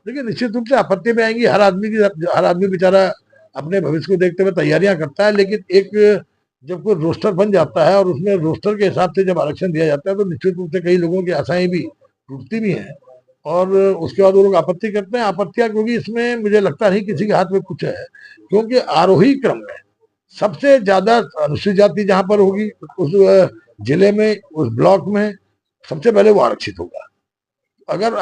देखिए निश्चित रूप से आपत्ति में आएंगी, हर आदमी बेचारा अपने भविष्य को देखते हुए तैयारियां करता है, लेकिन एक जब कोई रोस्टर बन जाता है और उसमें रोस्टर के हिसाब से जब आरक्षण दिया जाता है तो निश्चित रूप से कई लोगों की आशाएं भी टूटती भी हैं, और उसके बाद वो लोग आपत्ति करते हैं। आपत्तियां, क्योंकि इसमें मुझे लगता नहीं किसी के हाथ में कुछ है, क्योंकि आरोही क्रम में सबसे ज्यादा अनुसूचित जाति जहां पर होगी उस जिले में, उस ब्लॉक में सबसे पहले वो आरक्षित होगा। अगर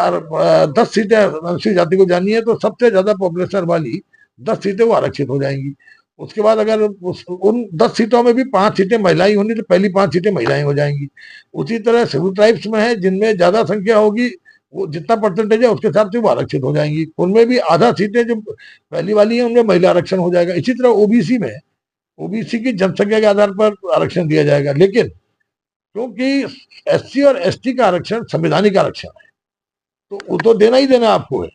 10 सीटें अनुसूचित जाति को जानी है तो सबसे ज्यादा पॉपुलेशन वाली 10 सीटें वो आरक्षित हो जाएंगी। उसके बाद अगर उन 10 सीटों में भी 5 सीटें महिलाएं होनी तो पहली 5 सीटें महिलाएं हो जाएंगी। उसी तरह शेड्यूल ट्राइब्स में है, जिनमें ज्यादा संख्या होगी वो जितना परसेंटेज है उसके हिसाब से वो आरक्षित हो जाएंगी। उनमें भी आधा सीटें जो पहली वाली है उनमें महिला आरक्षण हो जाएगा। इसी तरह ओबीसी में, ओबीसी की जनसंख्या के आधार पर आरक्षण दिया जाएगा, लेकिन क्योंकि एससी और एसटी का आरक्षण संवैधानिक आरक्षण है तो वो तो देना ही देना आपको है।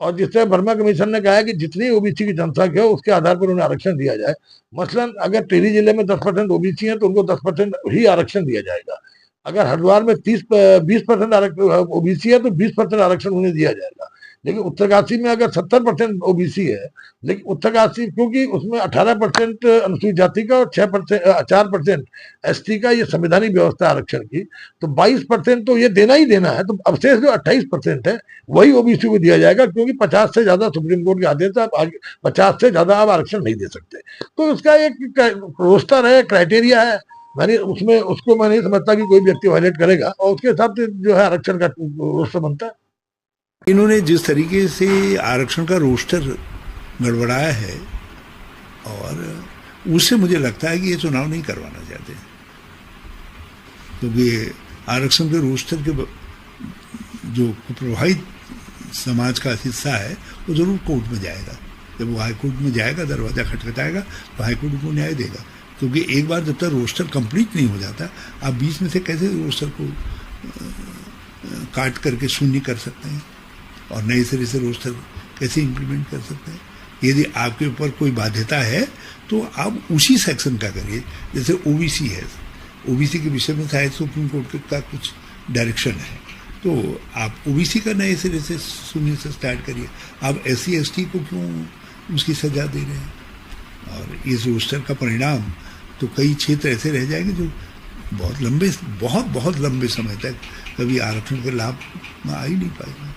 और जिस तरह वर्मा कमीशन ने कहा है कि जितनी ओबीसी की जनसंख्या है उसके आधार पर उन्हें आरक्षण दिया जाए। मसलन अगर टिहरी जिले में 10% ओबीसी है तो उनको 10% ही आरक्षण दिया जाएगा। अगर हरिद्वार में 20% ओबीसी है तो 20% आरक्षण उन्हें दिया जाएगा। लेकिन उत्तरकाशी में अगर 70% ओबीसी है, लेकिन उत्तरकाशी क्योंकि उसमें 18% अनुसूचित जाति का और 4% एसटी का, ये संवैधानिक व्यवस्था आरक्षण की, तो 22% तो ये देना ही देना है। तो अवशेष जो 28% है वही ओबीसी को दिया जाएगा, क्योंकि 50 से ज्यादा सुप्रीम कोर्ट के आदेश है, आप 50 से ज्यादा आप आरक्षण नहीं दे सकते। तो इसका एक रोस्टर है, क्राइटेरिया है। मैंने उसमें उसको मैं नहीं समझता कि कोई व्यक्ति वायलेट करेगा, और उसके हिसाब से जो है आरक्षण का रोस्टर बनता है। इन्होंने जिस तरीके से आरक्षण का रोस्टर गड़बड़ाया है, और उससे मुझे लगता है कि ये चुनाव नहीं करवाना चाहते, क्योंकि आरक्षण के रोस्टर के जो प्रभावित समाज का हिस्सा है वो जरूर कोर्ट में जाएगा। जब वो हाई कोर्ट में जाएगा, दरवाजा खटखटाएगा तो हाई कोर्ट को न्याय देगा। क्योंकि एक बार जब तक रोस्टर कंप्लीट नहीं हो जाता, आप बीच में से कैसे रोस्टर को काट करके शून्य कर सकते हैं और नए सिरे से रोस्टर कैसे इम्प्लीमेंट कर सकते हैं। यदि आपके ऊपर कोई बाध्यता है तो आप उसी सेक्शन का करिए। जैसे ओबीसी है, ओबीसी के विषय में शायद सुप्रीम कोर्ट का कुछ डायरेक्शन है, तो आप ओबीसी का नए सिरे से शून्य से स्टार्ट करिए। आप एससी एसटी को क्यों उसकी सजा दे रहे हैं? और इस रोस्टर का परिणाम तो कई क्षेत्र ऐसे रह जाएंगे जो बहुत लंबे समय तक कभी आरक्षण का लाभ आ ही नहीं पाएगा।